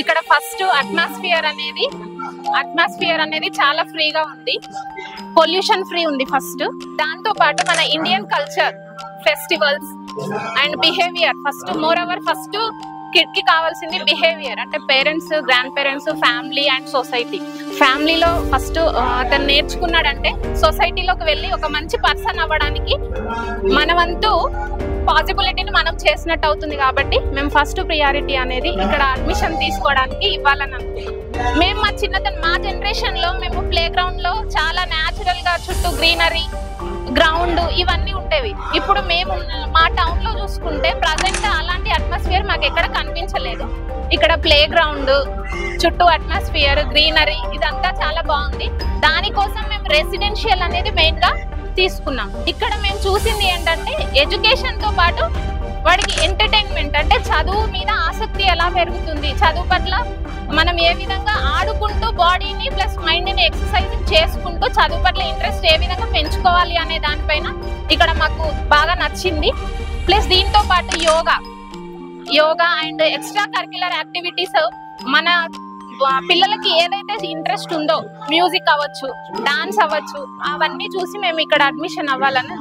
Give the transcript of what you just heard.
ఇక్కడ first atmosphere అనేది చాలా ఫ్రీగా ఉంది, పొల్యూషన్ ఫ్రీ ఉంది ఫస్ట్. దాంతో పాటు మన Indian culture, festivals and behaviour first kid కి కావాల్సింది బిహేవియర్. అంటే parents, grand parents, family and society. ఫ్యామిలీలో ఫస్ట్ అతను నేర్చుకున్నాడంటే సొసైటీలోకి వెళ్ళి ఒక మంచి పర్సన్ అవ్వడానికి మన వంతు పాసిబిలిటీని మనం చేసినట్టు అవుతుంది. కాబట్టి మేము ఫస్ట్ ప్రియారిటీ అనేది ఇక్కడ అడ్మిషన్ తీసుకోవడానికి ఇవ్వాలని అనుకున్నాం. మేము మా జనరేషన్ లో మేము ప్లే గ్రౌండ్ లో చాలా న్యాచురల్ గా చుట్టూ గ్రీనరీ, గ్రౌండ్ ఇవన్నీ ఉండేవి. ఇప్పుడు మేము మా టౌన్ లో చూసుకుంటే ప్రజెంట్ అలాంటి అట్మాస్ఫియర్ మాకు ఎక్కడ కనిపించలేదు. ఇక్కడ ప్లే గ్రౌండ్ చుట్టూ అట్మాస్ఫియర్, గ్రీనరీ ఇదంతా చాలా బాగుంది. దానికోసం మేము రెసిడెన్షియల్ అనేది మెయిన్ గా తీసుకున్నాం. ఇక్కడ మేము చూసింది ఏంటంటే ఎడ్యుకేషన్ తో పాటు వాడికి ఎంటర్టైన్మెంట్, అంటే చదువు మీద ఆసక్తి ఎలా పెరుగుతుంది, చదువు పట్ల మనం ఏ విధంగా ఆడుకుంటూ బాడీని ప్లస్ మైండ్ ని ఎక్సర్సైజ్ చేసుకుంటూ చదువు పట్ల ఇంట్రెస్ట్ ఏ విధంగా పెంచుకోవాలి అనే దానిపైన ఇక్కడ మాకు బాగా నచ్చింది. ప్లస్ దీంతో పాటు yoga and extra curricular activities మన పిల్లలకి ఏదైతే ఇంట్రెస్ట్ ఉందో, మ్యూజిక్ అవ్వచ్చు, డాన్స్ అవ్వచ్చు, అవన్నీ చూసి మేము ఇక్కడ అడ్మిషన్ అవ్వాలని